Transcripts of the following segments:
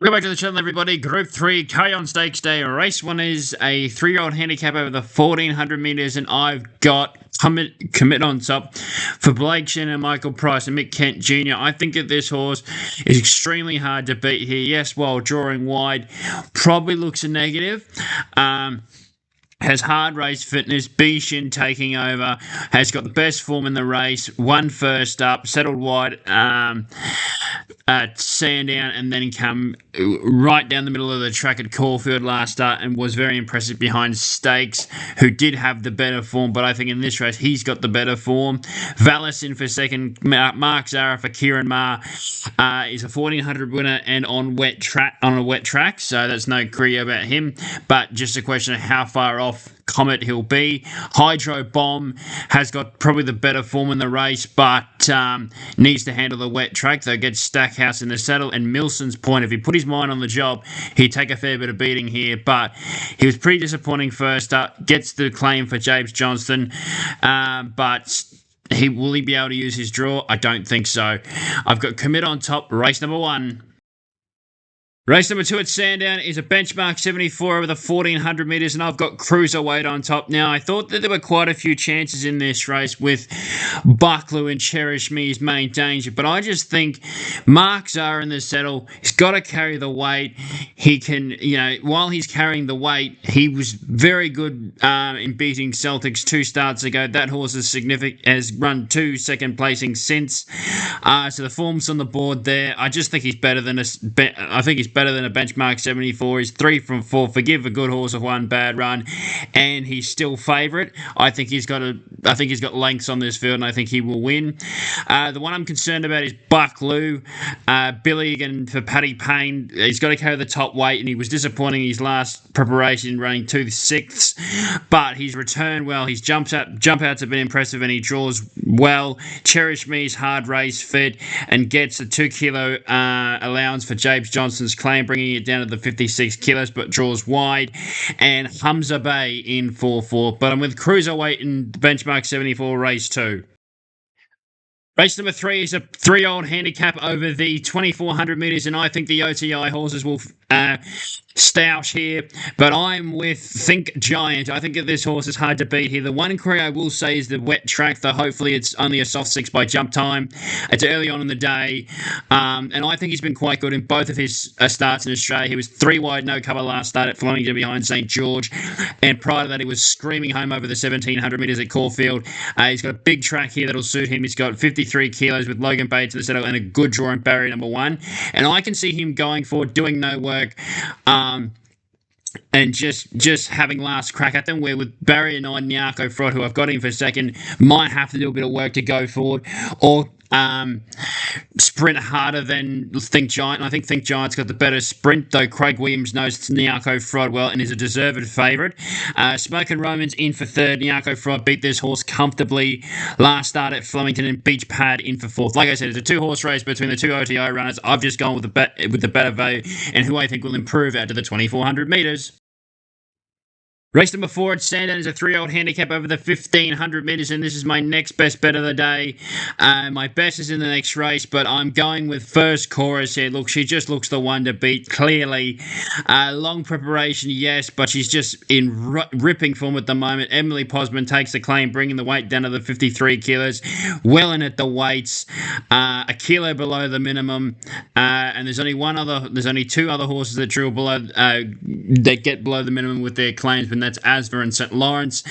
Welcome back to the channel, everybody. Group 3, Carlyon Stakes Day. Race 1 is a 3-year-old handicap over the 1400 metres, and I've got commit on top for Blake Shannon, Michael Price, and Mick Kent Jr. I think that this horse is extremely hard to beat here. Yes, while drawing wide, probably looks a negative. Has hard race fitness, Bishan taking over, has got the best form in the race, won first up, settled wide at Sandown, and then come right down the middle of the track at Caulfield last start and was very impressive behind Stakes, who did have the better form, but I think in this race he's got the better form. Vallis in for second, Mark Zara for Kieran Ma is a 1400 winner and on a wet track, so there's no query about him, but just a question of how far off Comet he'll be. Hydro Bomb has got probably the better form in the race, but needs to handle the wet track, though gets Stackhouse in the saddle. And Milson's Point, if he put his mind on the job, he'd take a fair bit of beating here, but he was pretty disappointing first up, gets the claim for James Johnston, but will he be able to use his draw? I don't think so. I've got Commit on top, race number 1. Race number 2 at Sandown is a benchmark 74 over the 1400 metres, and I've got Cruiserweight on top. Now, I thought that there were quite a few chances in this race with Bucklew and Cherish Me as main danger, but I just think Mark Zara in the saddle, he's got to carry the weight. He can, while he's carrying the weight, he was very good in beating Celtics 2 starts ago. That horse has run 2 second placings since, so the form's on the board there. I just think he's better than better than a benchmark 74. He's 3 from 4. Forgive a good horse of 1 bad run, and he's still favourite. I think he's got lengths on this field, and I think he will win. The one I'm concerned about is Bucklew. Billy again for Paddy Payne. He's got to carry the top weight, and he was disappointing his last preparation, running 2/6, but he's returned well. His jump outs have been impressive, and he draws well. Cherish Me's hard race fit and gets a 2 kilo allowance for James Johnston's claim, bringing it down to the 56 kilos, but draws wide. And Hamza Bay in 4-4, but I'm with Cruiserweight in benchmark 74, race 2. Race number 3 is a 3-year-old handicap over the 2400 metres, and I think the OTI horses will stoush here, but I'm with Think Giant. I think that this horse is hard to beat here. The one query I will say is the wet track, though hopefully it's only a soft 6 by jump time. It's early on in the day, and I think he's been quite good in both of his starts in Australia. He was 3 wide, no cover last start at Flemington behind St George, and prior to that he was screaming home over the 1700 metres at Caulfield. He's got a big track here that'll suit him. He's got 53 kilos with Logan Bay to the saddle and a good draw in barrier number 1, and I can see him going forward, doing no work, and just having last crack at them, where with barrier 9, Nyako Fraud, who I've got in for second, might have to do a bit of work to go forward, or sprint harder than Think Giant. And I think Think Giant's got the better sprint, though Craig Williams knows Nyako Fraud well and is a deserved favourite. Smoke and Romans in for third. Nyako Fraud beat this horse comfortably last start at Flemington, and Beach Pad in for fourth. Like I said, it's a 2-horse race between the 2 OTI runners. I've just gone with the better value, and who I think will improve out to the 2400 metres. Race number 4 at Sandown is a 3-year-old handicap over the 1500 metres, and this is my next best bet of the day. My best is in the next race, but I'm going with First Chorus here. Look, she just looks the one to beat, clearly. Long preparation, yes, but she's just in ripping form at the moment. Emily Posman takes the claim, bringing the weight down to the 53 kilos. Well in at the weights, a kilo below the minimum, and there's only 2 other horses that drew below, that get below the minimum with their claims, and that's Asver and St. Lawrence.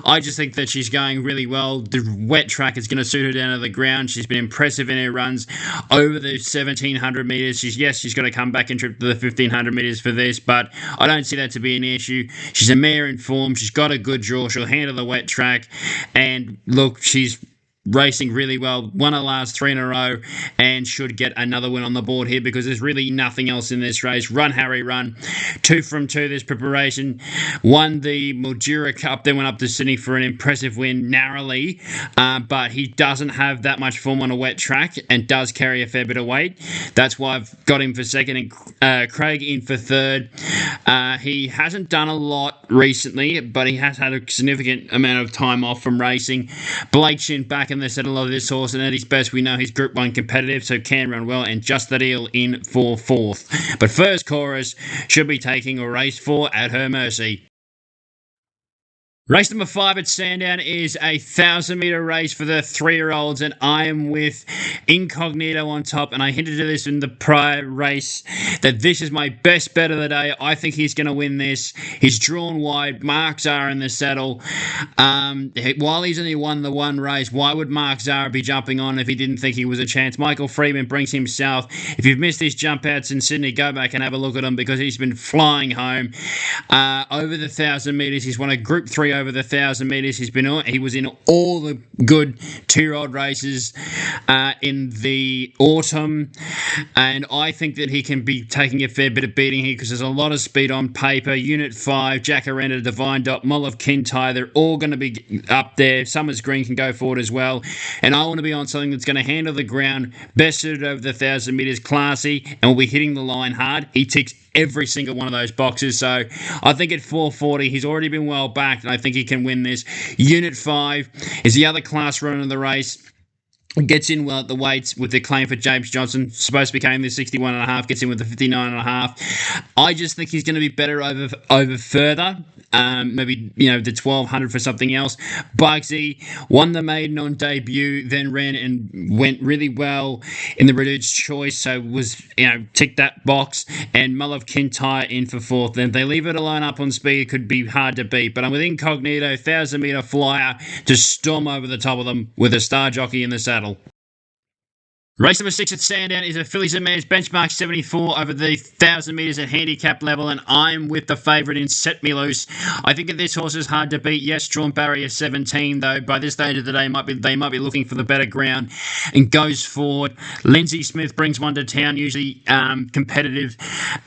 I just think that she's going really well. The wet track is going to suit her down to the ground. She's been impressive in her runs over the 1700 metres. She's got to come back and trip to the 1500 metres for this, but I don't see that to be an issue. She's a mare in form. She's got a good draw. She'll handle the wet track, and look, she's racing really well, won her last 3 in a row, and should get another win on the board here, because there's really nothing else in this race. Run, Harry, run. 2 from 2 this preparation. Won the Mildura Cup, then went up to Sydney for an impressive win narrowly, but he doesn't have that much form on a wet track and does carry a fair bit of weight. That's why I've got him for second, and Craig in for third. He hasn't done a lot recently, but he has had a significant amount of time off from racing. Blake Shin back in the saddle of this horse, and at his best, we know he's Group 1 competitive, so can run well, and just the deal in for fourth. But first chorus should be taking a race 4 at her mercy. Race number 5 at Sandown is a 1,000-metre race for the 3-year-olds, and I am with Incognito on top, and I hinted to this in the prior race that this is my best bet of the day. I think he's going to win this. He's drawn wide. Mark Zahra in the saddle. While he's only won the one race, why would Mark Zahra be jumping on if he didn't think he was a chance? Michael Freeman brings himself. If you've missed his jump outs in Sydney, go back and have a look at him because he's been flying home. Over the 1,000 metres, he's won a Group 3 over the 1,000 metres. He was in all the good 2-year-old races in the autumn, and I think that he can be taking a fair bit of beating here because there's a lot of speed on paper. Unit 5, Jacaranda, Divine Dot, Mull of Kintyre, they're all going to be up there. Summers Green can go forward as well, and I want to be on something that's going to handle the ground, best suited over the 1,000 metres, classy, and will be hitting the line hard. He ticks every single one of those boxes, so I think at 440 he's already been well backed, and I think he can win this. Unit 5 is the other class runner of the race. Gets in well at the weights with the claim for James Johnson. Supposed to be carrying the 61.5, gets in with the 59.5. I just think he's going to be better over further. Maybe, the 1,200 for something else. Bugsy won the maiden on debut, then ran and went really well in the Reduced Choice, so was, ticked that box. And Mull of Kintyre in for fourth. Then they leave it alone up on speed, it could be hard to beat. But I'm with Incognito, 1,000-metre flyer to storm over the top of them with a star jockey in the saddle. Race number 6 at Sandown is a fillies and mares benchmark 74 over the 1,000 metres at handicap level, and I'm with the favourite in Set Me Loose. I think that this horse is hard to beat. Yes, drawn barrier 17, though. By this stage of the day, they might be looking for the better ground and goes forward. Lindsay Smith brings one to town, usually competitive,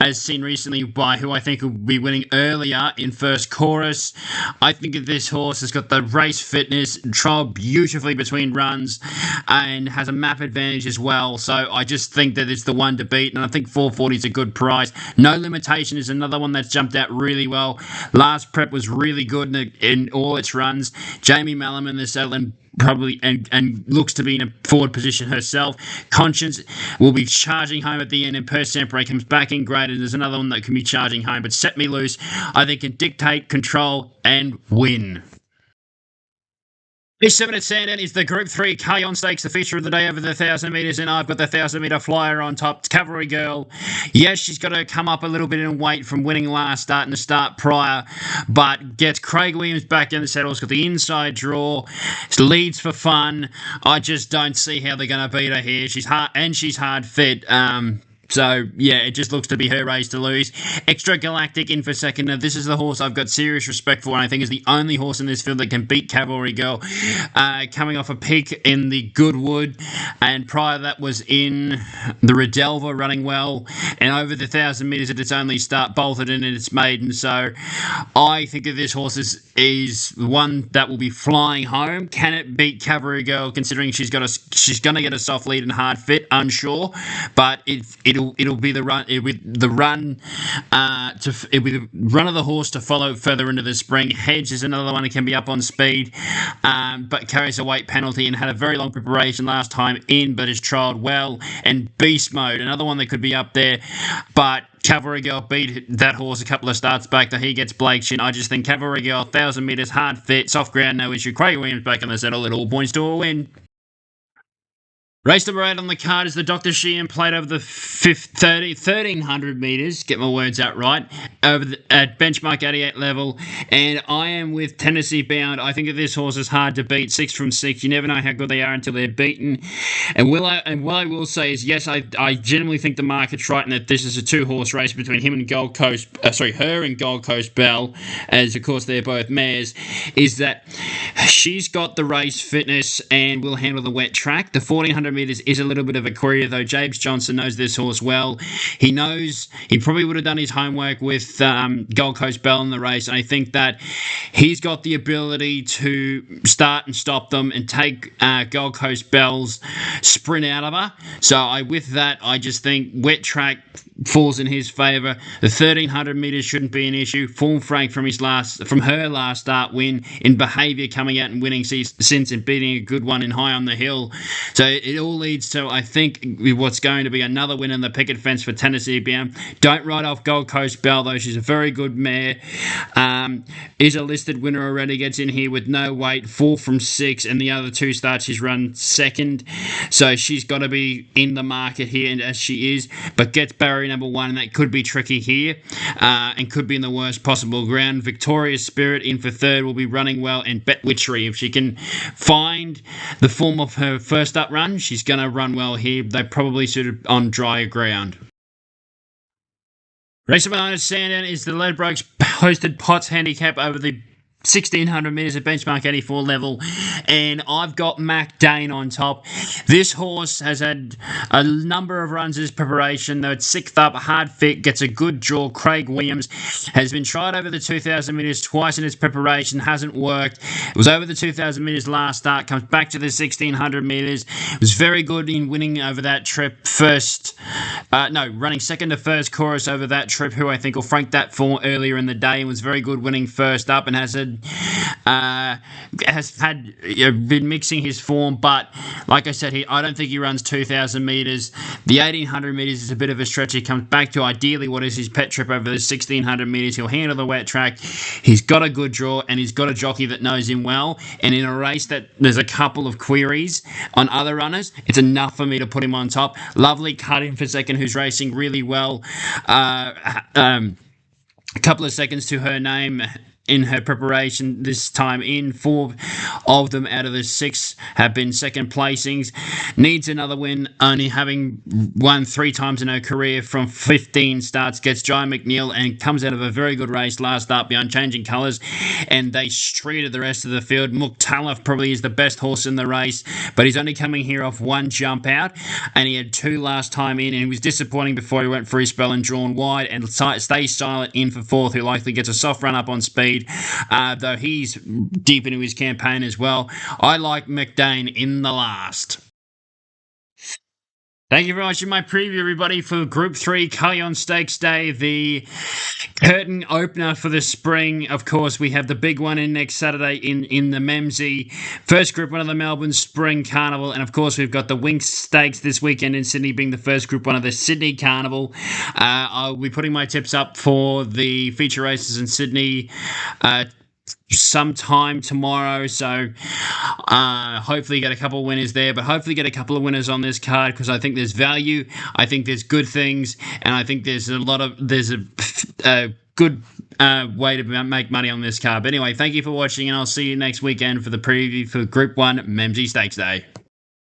as seen recently by who I think will be winning earlier in first chorus. I think that this horse has got the race fitness, trialled beautifully between runs, and has a map advantage as well, so I just think that it's the one to beat, and I think 440 is a good price. No Limitation is another one that's jumped out really well. Last prep was really good in all its runs. Jamie Mallam in the saddle and looks to be in a forward position herself. Conscience will be charging home at the end, and Per Sempre comes back in great, and there's another one that can be charging home, but Set Me Loose I think can dictate, control and win. Race 7 at Sandown is the Group 3 Carlyon Stakes, the feature of the day over the 1,000 metres, and I've got the 1,000-metre flyer on top. It's Cavalry Girl. Yes, she's got to come up a little bit in weight from winning last start and the start prior, but gets Craig Williams back in the saddle. It's got the inside draw. Leads for fun. I just don't see how they're going to beat her here. She's hard fit. So, yeah, it just looks to be her race to lose. Extra Galactic in for second. Now, this is the horse I've got serious respect for, and I think is the only horse in this field that can beat Cavalry Girl. Coming off a peak in the Goodwood, and prior that was in the Redelva, running well, and over the 1,000 metres at its only start, bolted in its maiden. So, I think that this horse is one that will be flying home. Can it beat Cavalry Girl, considering she's going to get a soft lead and hard fit? Unsure, but it'll be the run. It'll be the run of the horse to follow further into the spring. Hedge is another one that can be up on speed, but carries a weight penalty and had a very long preparation last time in, but has trialled well. And Beast Mode, another one that could be up there, but Cavalry Girl beat that horse a couple of starts back, that he gets Blake Shin. I just think Cavalry Girl, 1,000 metres, hard fit, soft ground, no issue. Craig Williams back in the saddle, it all points to a win. Race number 8 on the card is the Dr. Sheehan Plate over the 1,300 metres, get my words out right, at benchmark 88 level, and I am with Tennessee Bound. I think that this horse is hard to beat, 6 from 6. You never know how good they are until they're beaten. And what I will say is, yes, I genuinely think the market's right in that this is a 2-horse race between her and Gold Coast Belle, as of course they're both mares, is that She's got the race fitness and will handle the wet track. The 1400 metres is a little bit of a query, though. James Johnson knows this horse well. He knows he probably would have done his homework with Gold Coast Bell in the race, and I think that he's got the ability to start and stop them and take Gold Coast Bell's sprint out of her. So with that, I just think wet track falls in his favour. The 1300 metres shouldn't be an issue. Form Frank from her last start win in behaviour, coming out and winning since and beating a good one in High on the Hill. So it all leads to, I think, what's going to be another win in the picket fence for Tennessee BM. Don't write off Gold Coast Bell, though. She's a very good mare. Is a listed winner already, gets in here with no weight, 4 from 6, and the other 2 starts she's run second. So she's got to be in the market here, and as she is, but gets barrier number 1, and that could be tricky here, and could be in the worst possible ground. Victoria's Spirit in for third will be running well, and Bet Witchery, if she can find the form of her first up run, she's going to run well here. They probably suited on drier ground. Race number 9 at Sandown is the Ladbrokes hosted Potts handicap over the 1600 metres at benchmark 84 level, and I've got Mac Dane on top. This horse has had a number of runs as preparation, though it's 6th up, hard fit, gets a good draw. Craig Williams has been tried over the 2000 metres twice in its preparation, hasn't worked. It was over the 2000 metres last start, comes back to the 1600 metres. It was very good in winning over that trip running second to first chorus over that trip, who I think will frank that for earlier in the day, and was very good winning first up, and has been mixing his form. But like I said, I don't think he runs 2,000 metres. The 1,800 metres is a bit of a stretch. He comes back to ideally what is his pet trip over the 1,600 metres. He'll handle the wet track. He's got a good draw, and he's got a jockey that knows him well. And in a race that there's a couple of queries on other runners, it's enough for me to put him on top. Lovely cut in for second, who's racing really well. A couple of seconds to her name in her preparation this time in. 4 of them out of the 6 have been second placings. Needs another win, only having won 3 times in her career from 15 starts. Gets Jai McNeil and comes out of a very good race last start behind Changing Colours, and they streeted the rest of the field. Mukhtalif probably is the best horse in the race, but he's only coming here off 1 jump out, and he had 2 last time in, and he was disappointing before he went for his spell and drawn wide, and stays silent in for 4th, who likely gets a soft run up on speed. Though he's deep into his campaign as well. I like McDane in the last. Thank you very much for my preview, everybody, for Group 3 Carlyon Stakes Day, the curtain opener for the spring. Of course, we have the big one in next Saturday in the Memsey. First Group 1 of the Melbourne Spring Carnival. And, of course, we've got the Winx Stakes this weekend in Sydney, being the first Group 1 of the Sydney Carnival. I'll be putting my tips up for the feature races in Sydney sometime tomorrow, so hopefully get a couple of winners there, but hopefully get a couple of winners on this card, because I think there's value, I think there's good things, and I think there's a good way to make money on this card. But anyway, thank you for watching, and I'll see you next weekend for the preview for Group 1 Memsey Stakes Day.